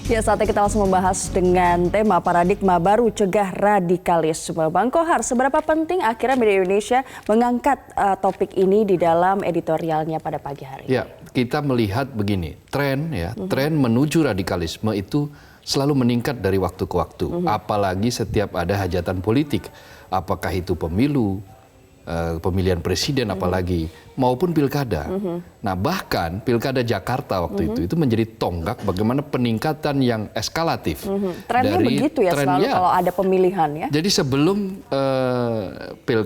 Ya, saatnya kita langsung membahas dengan tema paradigma baru cegah radikalisme. Bang Kohar, seberapa penting akhirnya media Indonesia mengangkat topik ini di dalam editorialnya pada pagi hari? Ya, kita melihat begini, tren menuju radikalisme itu selalu meningkat dari waktu ke waktu. Apalagi setiap ada hajatan politik, apakah itu pemilu, pemilihan presiden apalagi, maupun pilkada. Nah, bahkan pilkada Jakarta waktu itu menjadi tonggak bagaimana peningkatan yang eskalatif. Trennya dari begitu ya selalu kalau ada pemilihan ya? Jadi sebelum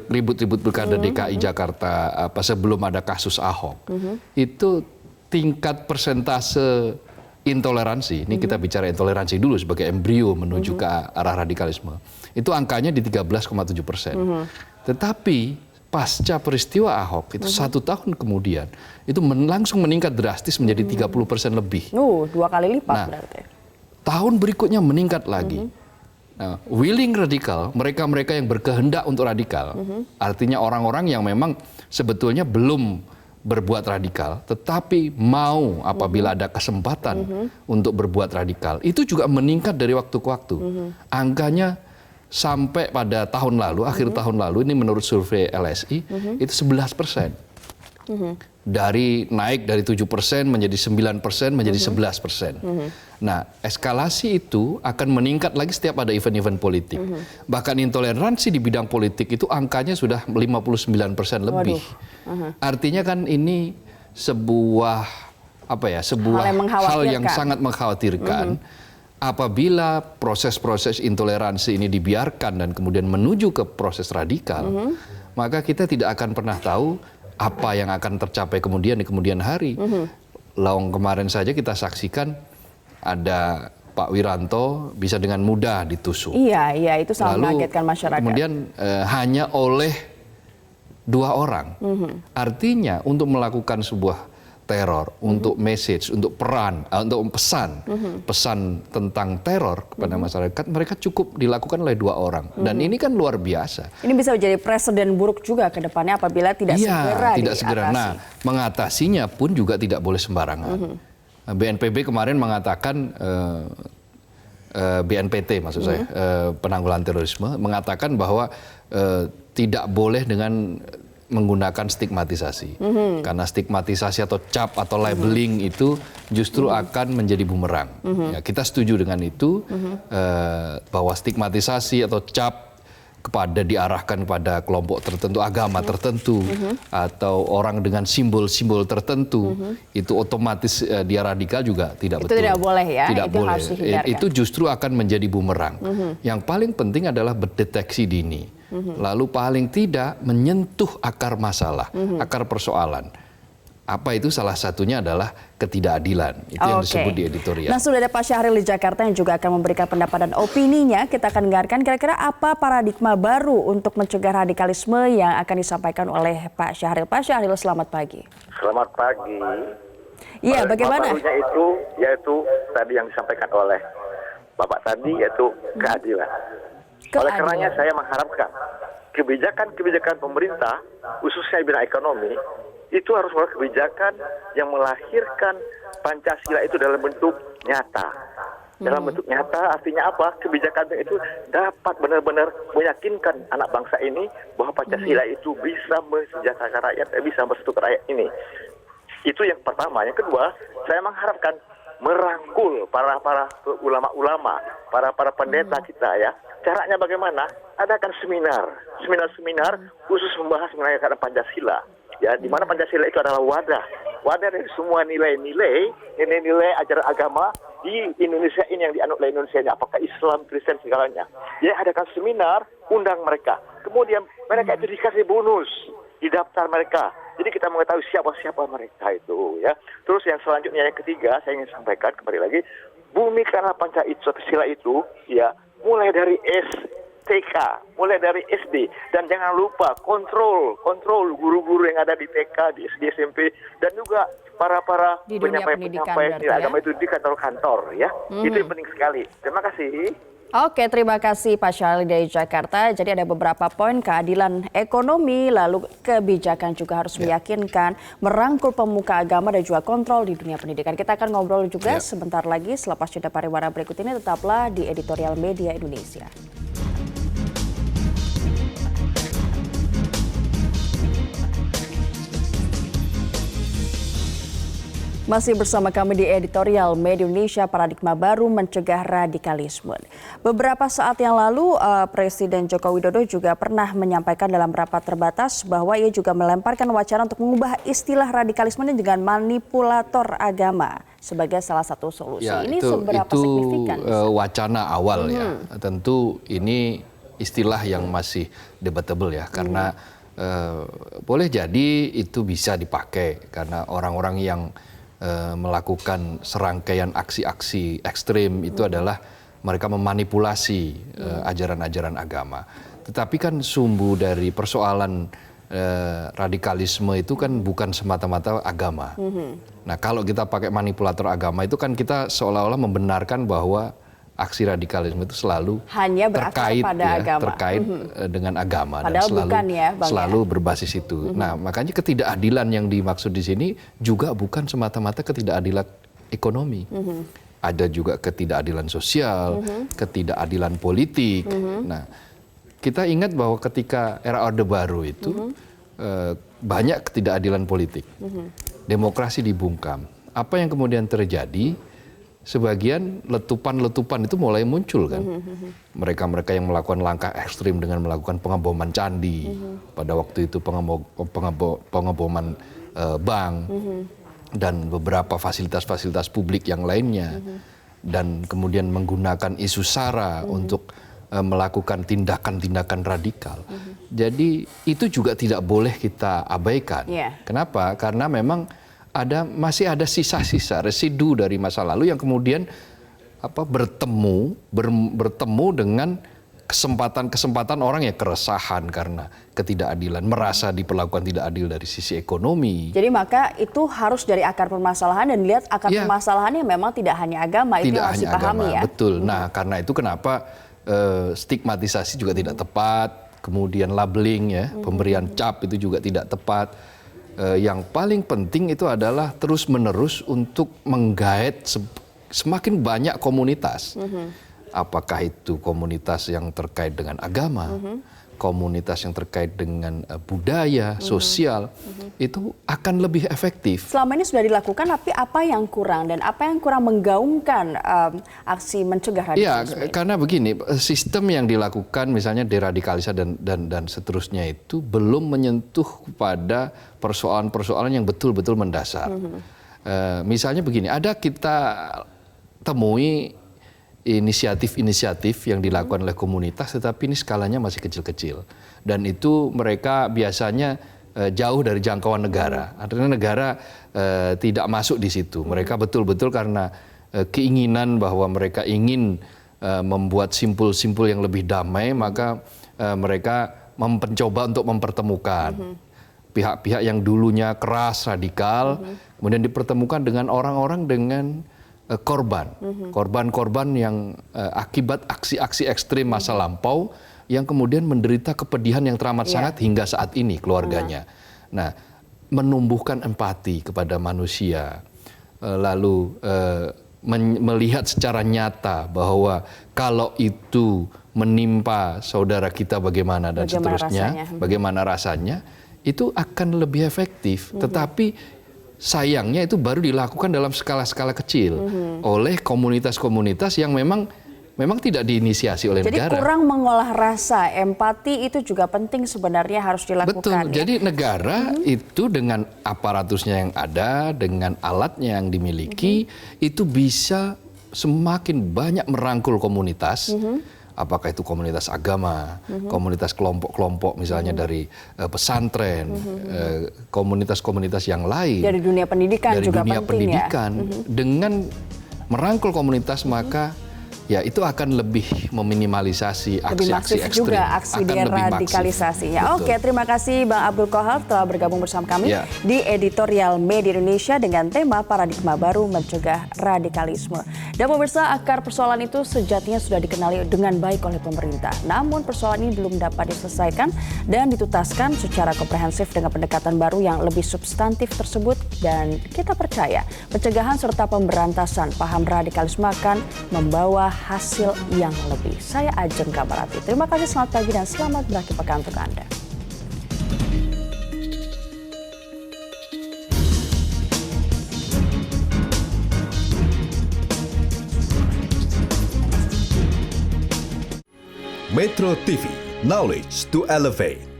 ribut-ribut pilkada DKI Jakarta, sebelum ada kasus Ahok, itu tingkat persentase intoleransi, ini kita bicara intoleransi dulu sebagai embrio menuju ke arah radikalisme, itu angkanya di 13,7%. Tetapi pasca peristiwa Ahok itu 1 tahun kemudian itu langsung meningkat drastis menjadi 30% lebih. 2 kali lipat berarti. Tahun berikutnya meningkat lagi. Nah, willing radikal, mereka-mereka yang berkehendak untuk radikal, artinya orang-orang yang memang sebetulnya belum berbuat radikal, tetapi mau apabila ada kesempatan untuk berbuat radikal, itu juga meningkat dari waktu ke waktu. Angkanya sampai pada tahun lalu, akhir tahun lalu, ini menurut survei LSI, itu 11%. Naik dari 7% menjadi 9% menjadi 11%. Nah, eskalasi itu akan meningkat lagi setiap ada event-event politik. Bahkan intoleransi di bidang politik itu angkanya sudah 59% lebih. Artinya kan ini sebuah hal yang sangat mengkhawatirkan. Apabila proses-proses intoleransi ini dibiarkan dan kemudian menuju ke proses radikal, maka kita tidak akan pernah tahu apa yang akan tercapai kemudian di kemudian hari. Lawang kemarin saja kita saksikan ada Pak Wiranto bisa dengan mudah ditusuk. Iya, itu sangat mengagetkan masyarakat. Kemudian hanya oleh 2 orang. Artinya untuk melakukan sebuah teror, untuk message, untuk pesan tentang teror kepada masyarakat, mereka cukup dilakukan oleh 2 orang. Dan ini kan luar biasa. Ini bisa menjadi presiden buruk juga ke depannya apabila tidak segera diatasi. Nah, mengatasinya pun juga tidak boleh sembarangan. BNPB kemarin mengatakan, BNPT maksud saya, penanggulangan terorisme, mengatakan bahwa tidak boleh dengan menggunakan stigmatisasi. Karena stigmatisasi atau cap atau labeling itu justru akan menjadi bumerang. Ya, kita setuju dengan itu, bahwa stigmatisasi atau cap diarahkan kepada kelompok tertentu, agama tertentu, atau orang dengan simbol-simbol tertentu, itu otomatis dia radikal juga tidak betul. Itu tidak boleh ya? Tidak itu boleh. Harus dihindarkan. Itu justru akan menjadi bumerang. Yang paling penting adalah berdeteksi dini. Lalu paling tidak menyentuh akar masalah, akar persoalan. Apa itu? Salah satunya adalah ketidakadilan. Itu yang disebut di editorial. Nah, sudah ada Pak Syahril di Jakarta yang juga akan memberikan pendapat dan opininya. Kita akan dengarkan kira-kira apa paradigma baru untuk mencegah radikalisme yang akan disampaikan oleh Pak Syahril. Pak Syahril, selamat pagi. Selamat pagi. Iya, bagaimana? Barunya itu yaitu tadi yang disampaikan oleh Bapak tadi, yaitu keadilan. Oleh karenanya saya mengharapkan kebijakan-kebijakan pemerintah, khususnya di bidang ekonomi, itu harus merupakan kebijakan yang melahirkan Pancasila itu dalam bentuk nyata. Dalam bentuk nyata artinya apa? Kebijakan itu dapat benar-benar meyakinkan anak bangsa ini bahwa Pancasila itu bisa mensejahterakan rakyat, bisa mempersatukan rakyat ini. Itu yang pertama. Yang kedua, saya mengharapkan merangkul para ulama-ulama, para pendeta kita ya. Caranya bagaimana? Adakan seminar khusus membahas mengenai Pancasila. Ya, di mana Pancasila itu adalah wadah dari semua nilai-nilai ajaran agama di Indonesia ini yang dianut oleh Indonesia, apakah Islam, Kristen, segalanya. Jadi adakan seminar, undang mereka. Kemudian mereka itu dikasih bonus di daftar mereka. Jadi kita mengetahui siapa mereka itu ya. Terus yang selanjutnya, yang ketiga, saya ingin sampaikan kembali lagi, bumi karena Pancasila itu ya, mulai dari TK, mulai dari SD, dan jangan lupa kontrol guru-guru yang ada di TK, di SD, SMP, dan juga para penyampai nilai agama itu di kantor-kantor ya. Itu yang penting sekali. Terima kasih. Oke, terima kasih Pak Syarli dari Jakarta. Jadi ada beberapa poin keadilan ekonomi, lalu kebijakan juga harus meyakinkan, merangkul pemuka agama dan juga kontrol di dunia pendidikan. Kita akan ngobrol juga sebentar lagi selepas jeda pariwara berikut ini. Tetaplah di Editorial Media Indonesia. Masih bersama kami di Editorial Media Indonesia, paradigma baru mencegah radikalisme. Beberapa saat yang lalu, Presiden Joko Widodo juga pernah menyampaikan dalam rapat terbatas bahwa ia juga melemparkan wacana untuk mengubah istilah radikalisme dengan manipulator agama sebagai salah satu solusi. Ya, ini seberapa signifikan? Wacana awal ya. Tentu ini istilah yang masih debatable ya, karena boleh jadi itu bisa dipakai karena orang-orang yang melakukan serangkaian aksi-aksi ekstrim itu adalah mereka memanipulasi ajaran-ajaran agama. Tetapi kan sumbu dari persoalan radikalisme itu kan bukan semata-mata agama. Nah, kalau kita pakai manipulator agama itu kan kita seolah-olah membenarkan bahwa aksi radikalisme itu selalu hanya berakar pada agama. Terkait dengan agama. Padahal dan bukan ya, Bang, selalu berbasis itu. Nah, makanya ketidakadilan yang dimaksud di sini juga bukan semata-mata ketidakadilan ekonomi. Ada juga ketidakadilan sosial, ketidakadilan politik. Nah, kita ingat bahwa ketika era Orde Baru itu banyak ketidakadilan politik. Demokrasi dibungkam. Apa yang kemudian terjadi? Sebagian letupan-letupan itu mulai muncul kan. Mereka-mereka yang melakukan langkah ekstrim dengan melakukan pengeboman candi. Pada waktu itu pengeboman bank. Dan beberapa fasilitas-fasilitas publik yang lainnya. Dan kemudian menggunakan isu SARA untuk melakukan tindakan-tindakan radikal. Jadi itu juga tidak boleh kita abaikan. Kenapa? Karena memang masih ada sisa-sisa residu dari masa lalu yang kemudian bertemu dengan kesempatan orang yang keresahan karena ketidakadilan, merasa diperlakukan tidak adil dari sisi ekonomi. Jadi maka itu harus dari akar permasalahan dan lihat akar permasalahannya memang tidak hanya agama, itu yang harus dipahami ya. Betul. Nah, karena itu kenapa stigmatisasi juga tidak tepat, kemudian labeling ya, pemberian cap itu juga tidak tepat. Yang paling penting itu adalah terus-menerus untuk menggait semakin banyak komunitas. Apakah itu komunitas yang terkait dengan agama, komunitas yang terkait dengan budaya, sosial, itu akan lebih efektif. Selama ini sudah dilakukan, tapi apa yang kurang dan apa yang kurang menggaungkan aksi mencegah radikalisme? Ya, karena begini, sistem yang dilakukan misalnya deradikalisasi dan seterusnya itu belum menyentuh pada persoalan-persoalan yang betul-betul mendasar. Misalnya begini, ada kita temui inisiatif-inisiatif yang dilakukan oleh komunitas, tetapi ini skalanya masih kecil-kecil. Dan itu mereka biasanya jauh dari jangkauan negara. Artinya negara tidak masuk di situ. Mereka betul-betul karena keinginan bahwa mereka ingin membuat simpul-simpul yang lebih damai, maka mereka mencoba untuk mempertemukan pihak-pihak yang dulunya keras, radikal, kemudian dipertemukan dengan orang-orang dengan korban-korban yang akibat aksi-aksi ekstrim masa lampau yang kemudian menderita kepedihan yang teramat sangat hingga saat ini keluarganya. Nah, menumbuhkan empati kepada manusia, lalu melihat secara nyata bahwa kalau itu menimpa saudara kita bagaimana dan seterusnya, bagaimana rasanya, itu akan lebih efektif. Tetapi sayangnya itu baru dilakukan dalam skala-skala kecil oleh komunitas-komunitas yang memang tidak diinisiasi oleh negara. Jadi kurang mengolah rasa, empati itu juga penting sebenarnya harus dilakukan. Betul, jadi negara itu dengan aparatusnya yang ada, dengan alatnya yang dimiliki, itu bisa semakin banyak merangkul komunitas. Apakah itu komunitas agama, komunitas kelompok-kelompok misalnya dari pesantren, komunitas-komunitas yang lain. Dari dunia pendidikan dari juga dunia penting pendidikan. ya. Dengan merangkul komunitas maka ya itu akan lebih meminimalisasi Lebih aksi-aksi masif ekstrim. juga aksi Akan lebih deradikalisasi. masif. Ya, Betul. oke, terima kasih Bang Abdul Qahar telah bergabung bersama kami Ya. di editorial Media Indonesia dengan tema paradigma baru mencegah radikalisme. Dan pemirsa, akar persoalan itu sejatinya sudah dikenali dengan baik oleh pemerintah. Namun persoalan ini belum dapat diselesaikan dan dituntaskan secara komprehensif dengan pendekatan baru yang lebih substantif tersebut. Dan kita percaya pencegahan serta pemberantasan paham radikalisme akan membawa hasil yang lebih. Saya Ajeng Kamarati. Terima kasih, selamat pagi dan selamat berakhir pekan untuk Anda. Metro TV, knowledge to elevate.